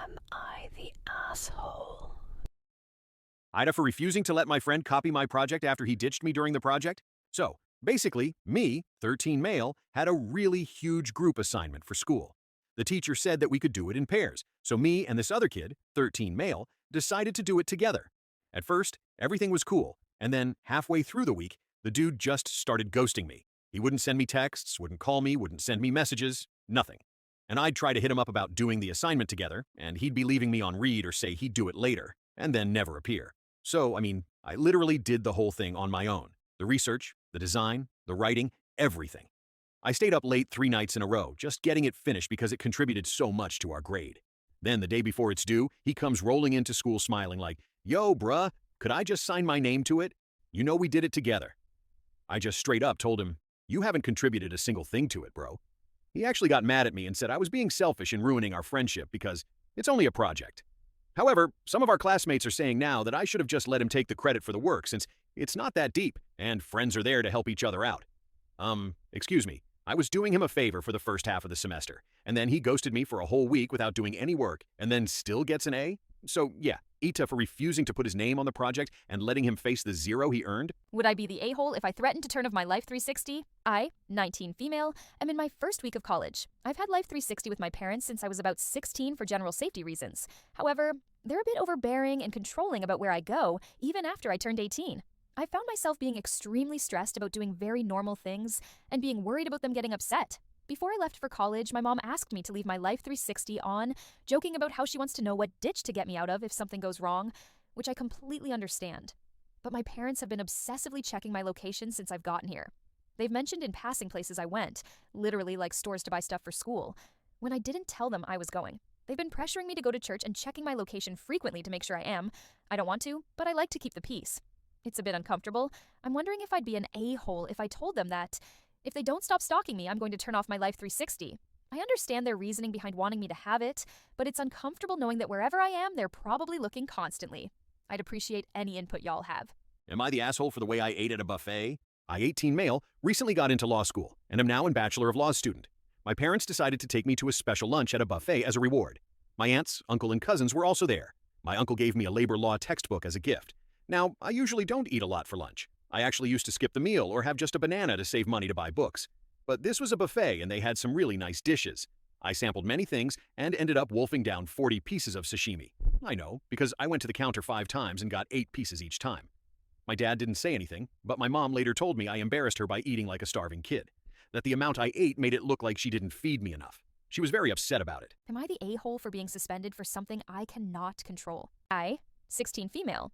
Am I the asshole? AITA for refusing to let my friend copy my project after he ditched me during the project? So, basically, me, 13 male, had a really huge group assignment for school. The teacher said that we could do it in pairs, so me and this other kid, 13 male, decided to do it together. At first, everything was cool, and then halfway through the week, the dude just started ghosting me. He wouldn't send me texts, wouldn't call me, wouldn't send me messages, nothing. And I'd try to hit him up about doing the assignment together, and he'd be leaving me on read or say he'd do it later, and then never appear. So, I literally did the whole thing on my own. The research, the design, the writing, everything. I stayed up late 3 nights in a row, just getting it finished because it contributed so much to our grade. Then, the day before it's due, he comes rolling into school smiling like, "Yo, bruh, could I just sign my name to it? You know we did it together." I just straight up told him, "You haven't contributed a single thing to it, bro." He actually got mad at me and said I was being selfish and ruining our friendship because it's only a project. However, some of our classmates are saying now that I should have just let him take the credit for the work since it's not that deep and friends are there to help each other out. Excuse me, I was doing him a favor for the first half of the semester, and then he ghosted me for a whole week without doing any work and then still gets an A? So yeah, AITA for refusing to put his name on the project and letting him face the 0 he earned? Would I be the a-hole if I threatened to turn off my Life 360? I, 19 female, am in my first week of college. I've had Life 360 with my parents since I was about 16 for general safety reasons. However, they're a bit overbearing and controlling about where I go, even after I turned 18. I found myself being extremely stressed about doing very normal things and being worried about them getting upset. Before I left for college, my mom asked me to leave my Life 360 on, joking about how she wants to know what ditch to get me out of if something goes wrong, which I completely understand. But my parents have been obsessively checking my location since I've gotten here. They've mentioned in passing places I went, literally like stores to buy stuff for school, when I didn't tell them I was going. They've been pressuring me to go to church and checking my location frequently to make sure I am. I don't want to, but I like to keep the peace. It's a bit uncomfortable. I'm wondering if I'd be an a-hole if I told them that if they don't stop stalking me, I'm going to turn off my Life 360. I understand their reasoning behind wanting me to have it, but it's uncomfortable knowing that wherever I am, they're probably looking constantly. I'd appreciate any input y'all have. Am I the asshole for the way I ate at a buffet? I, 18 male, recently got into law school and am now a Bachelor of Laws student. My parents decided to take me to a special lunch at a buffet as a reward. My aunts, uncle, and cousins were also there. My uncle gave me a labor law textbook as a gift. Now, I usually don't eat a lot for lunch. I actually used to skip the meal or have just a banana to save money to buy books. But this was a buffet and they had some really nice dishes. I sampled many things and ended up wolfing down 40 pieces of sashimi. I know, because I went to the counter 5 times and got 8 pieces each time. My dad didn't say anything, but my mom later told me I embarrassed her by eating like a starving kid. That the amount I ate made it look like she didn't feed me enough. She was very upset about it. Am I the a-hole for being suspended for something I cannot control? I, 16 female,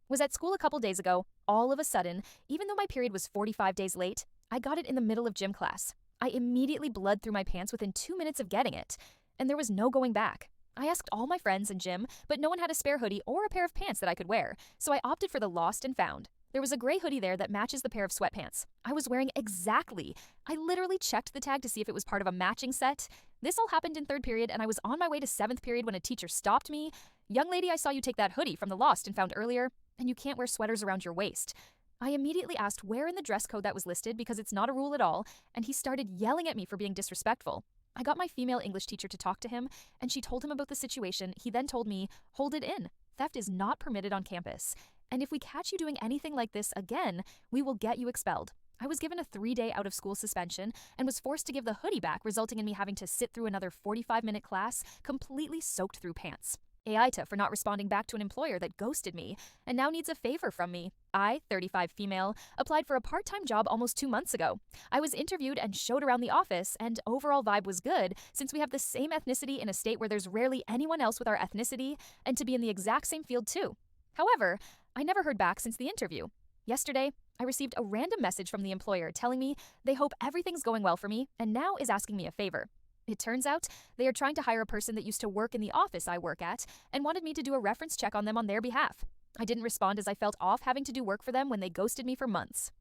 was at school a couple days ago. All of a sudden, even though my period was 45 days late, I got it in the middle of gym class. I immediately bled through my pants within 2 minutes of getting it, and there was no going back. I asked all my friends in gym, but no one had a spare hoodie or a pair of pants that I could wear, so I opted for the lost and found. There was a gray hoodie there that matches the pair of sweatpants I was wearing exactly. I literally checked the tag to see if it was part of a matching set. This all happened in 3rd period, and I was on my way to 7th period when a teacher stopped me. "Young lady, I saw you take that hoodie from the lost and found earlier, and you can't wear sweaters around your waist." I immediately asked where in the dress code that was listed because it's not a rule at all, and he started yelling at me for being disrespectful. I got my female English teacher to talk to him, and she told him about the situation. He then told me, "Hold it in. Theft is not permitted on campus. And if we catch you doing anything like this again, we will get you expelled." I was given a 3-day out-of-school suspension and was forced to give the hoodie back, resulting in me having to sit through another 45-minute class completely soaked through pants. AITA for not responding back to an employer that ghosted me and now needs a favor from me. I, 35 female, applied for a part-time job almost 2 months ago. I was interviewed and showed around the office, and overall vibe was good since we have the same ethnicity in a state where there's rarely anyone else with our ethnicity, and to be in the exact same field too. However, I never heard back since the interview. Yesterday, I received a random message from the employer telling me they hope everything's going well for me and now is asking me a favor. It turns out they are trying to hire a person that used to work in the office I work at and wanted me to do a reference check on them on their behalf. I didn't respond as I felt off having to do work for them when they ghosted me for months.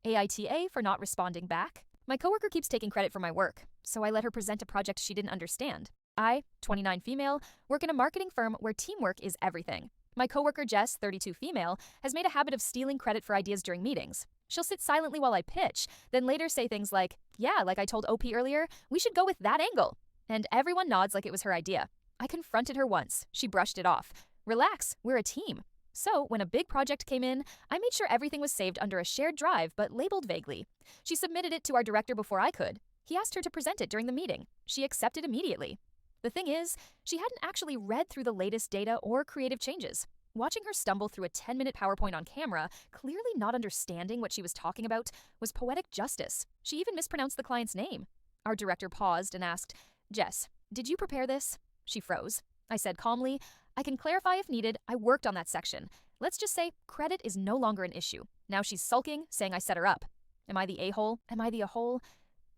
AITA for not responding back. My coworker keeps taking credit for my work, so I let her present a project she didn't understand. I, 29 female, work in a marketing firm where teamwork is everything. My coworker Jess, 32 female, has made a habit of stealing credit for ideas during meetings. She'll sit silently while I pitch, then later say things like, "Yeah, like I told OP earlier, we should go with that angle." And everyone nods like it was her idea. I confronted her once. She brushed it off. Relax, we're a team. So, when a big project came in, I made sure everything was saved under a shared drive but labeled vaguely. She submitted it to our director before I could. He asked her to present it during the meeting. She accepted immediately. The thing is, she hadn't actually read through the latest data or creative changes. Watching her stumble through a 10-minute PowerPoint on camera, clearly not understanding what she was talking about, was poetic justice. She even mispronounced the client's name. Our director paused and asked, "Jess, did you prepare this?" She froze. I said calmly, "I can clarify if needed. I worked on that section. Let's just say credit is no longer an issue." Now she's sulking, saying I set her up. Am I the a-hole? Am I the a-hole?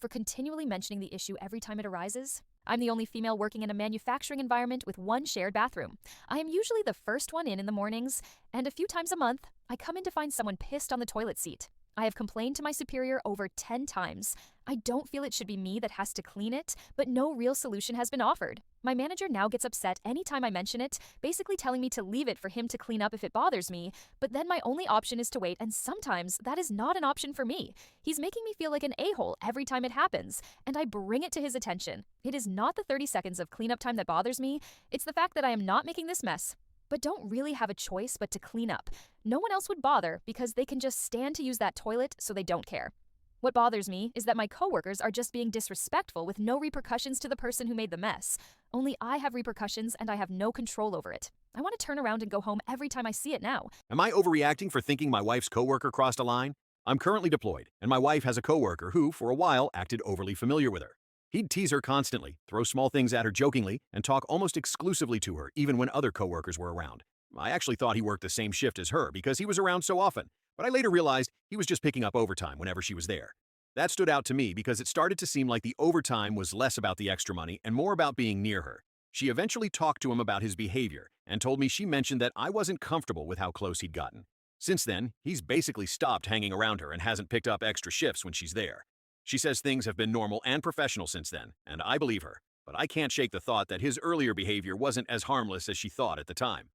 For continually mentioning the issue every time it arises? I'm the only female working in a manufacturing environment with one shared bathroom. I am usually the first one in the mornings, and a few times a month, I come in to find someone pissed on the toilet seat. I have complained to my superior over 10 times. I don't feel it should be me that has to clean it, but no real solution has been offered. My manager now gets upset anytime I mention it, basically telling me to leave it for him to clean up if it bothers me, but then my only option is to wait, and sometimes that is not an option for me. He's making me feel like an a-hole every time it happens, and I bring it to his attention. It is not the 30 seconds of cleanup time that bothers me, it's the fact that I am not making this mess, but don't really have a choice but to clean up. No one else would bother because they can just stand to use that toilet, so they don't care. What bothers me is that my coworkers are just being disrespectful with no repercussions to the person who made the mess. Only I have repercussions and I have no control over it. I want to turn around and go home every time I see it now. Am I overreacting for thinking my wife's coworker crossed a line? I'm currently deployed, and my wife has a coworker who, for a while, acted overly familiar with her. He'd tease her constantly, throw small things at her jokingly, and talk almost exclusively to her, even when other coworkers were around. I actually thought he worked the same shift as her because he was around so often, but I later realized he was just picking up overtime whenever she was there. That stood out to me because it started to seem like the overtime was less about the extra money and more about being near her. She eventually talked to him about his behavior and told me she mentioned that I wasn't comfortable with how close he'd gotten. Since then, he's basically stopped hanging around her and hasn't picked up extra shifts when she's there. She says things have been normal and professional since then, and I believe her, but I can't shake the thought that his earlier behavior wasn't as harmless as she thought at the time.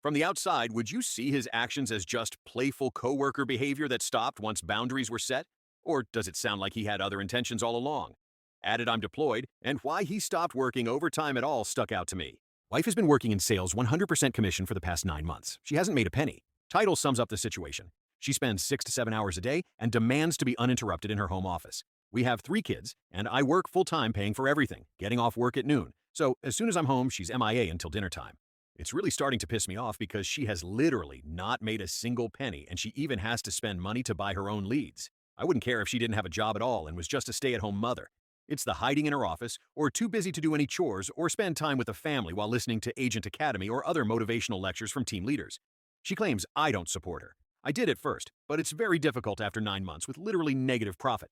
From the outside, would you see his actions as just playful coworker behavior that stopped once boundaries were set? Or does it sound like he had other intentions all along? Added I'm deployed, and why he stopped working overtime at all stuck out to me. Wife has been working in sales 100% commission for the past 9 months. She hasn't made a penny. Title sums up the situation. She spends 6 to 7 hours a day and demands to be uninterrupted in her home office. We have 3 kids, and I work full-time paying for everything, getting off work at noon. So as soon as I'm home, she's MIA until dinner time. It's really starting to piss me off because she has literally not made a single penny, and she even has to spend money to buy her own leads. I wouldn't care if she didn't have a job at all and was just a stay-at-home mother. It's the hiding in her office, or too busy to do any chores or spend time with the family while listening to Agent Academy or other motivational lectures from team leaders. She claims I don't support her. I did at first, but it's very difficult after 9 months with literally negative profit.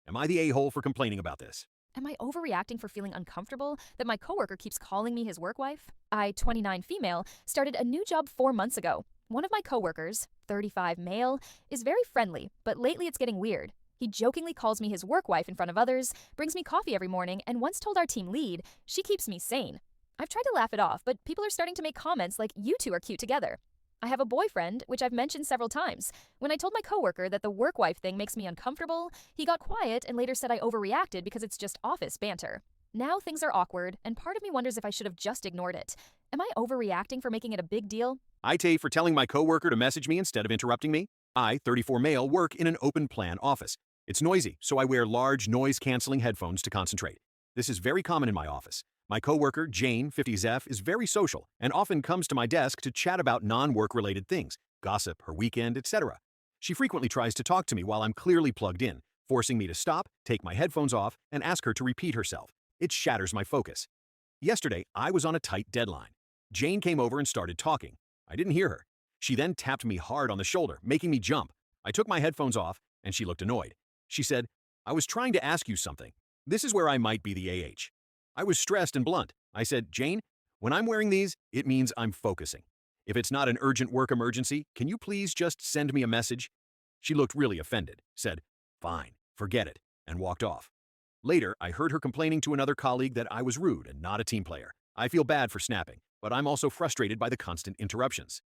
Am I the a-hole for complaining about this? Am I overreacting for feeling uncomfortable that my coworker keeps calling me his work wife? I, 29 female, started a new job 4 months ago. One of my coworkers, 35 male, is very friendly, but lately it's getting weird. He jokingly calls me his work wife in front of others, brings me coffee every morning, and once told our team lead, she keeps me sane. I've tried to laugh it off, but people are starting to make comments like you two are cute together. I have a boyfriend, which I've mentioned several times. When I told my coworker that the work wife thing makes me uncomfortable, he got quiet and later said I overreacted because it's just office banter. Now things are awkward, and part of me wonders if I should have just ignored it. Am I overreacting for making it a big deal? AITA for telling my coworker to message me instead of interrupting me. I, 34 male, work in an open plan office. It's noisy, so I wear large noise-canceling headphones to concentrate. This is very common in my office. My coworker, Jane, 50s F, is very social and often comes to my desk to chat about non-work-related things, gossip, her weekend, etc. She frequently tries to talk to me while I'm clearly plugged in, forcing me to stop, take my headphones off, and ask her to repeat herself. It shatters my focus. Yesterday, I was on a tight deadline. Jane came over and started talking. I didn't hear her. She then tapped me hard on the shoulder, making me jump. I took my headphones off, and she looked annoyed. She said, "I was trying to ask you something." This is where I might be the AH. I was stressed and blunt. I said, "Jane, when I'm wearing these, it means I'm focusing. If it's not an urgent work emergency, can you please just send me a message?" She looked really offended, said, "Fine, forget it," and walked off. Later, I heard her complaining to another colleague that I was rude and not a team player. I feel bad for snapping, but I'm also frustrated by the constant interruptions.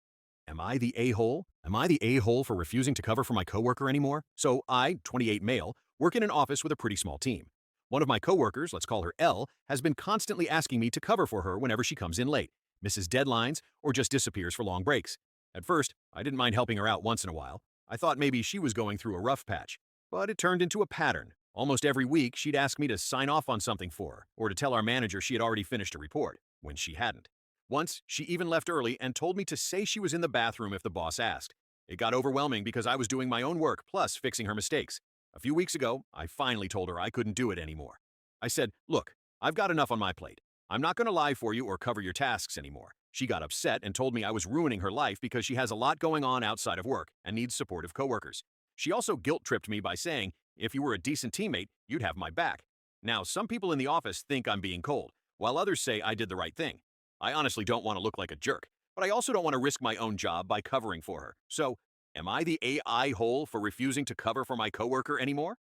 Am I the a-hole? Am I the a-hole for refusing to cover for my coworker anymore? So I, 28 male, work in an office with a pretty small team. One of my coworkers, let's call her L, has been constantly asking me to cover for her whenever she comes in late, misses deadlines, or just disappears for long breaks. At first, I didn't mind helping her out once in a while. I thought maybe she was going through a rough patch. But it turned into a pattern. Almost every week, she'd ask me to sign off on something for her, or to tell our manager she had already finished a report, when she hadn't. Once, she even left early and told me to say she was in the bathroom if the boss asked. It got overwhelming because I was doing my own work plus fixing her mistakes. A few weeks ago, I finally told her I couldn't do it anymore. I said, "Look, I've got enough on my plate. I'm not going to lie for you or cover your tasks anymore." She got upset and told me I was ruining her life because she has a lot going on outside of work and needs supportive coworkers. She also guilt-tripped me by saying, "If you were a decent teammate, you'd have my back." Now, some people in the office think I'm being cold, while others say I did the right thing. I honestly don't want to look like a jerk, but I also don't want to risk my own job by covering for her. So, am I the AI hole for refusing to cover for my coworker anymore?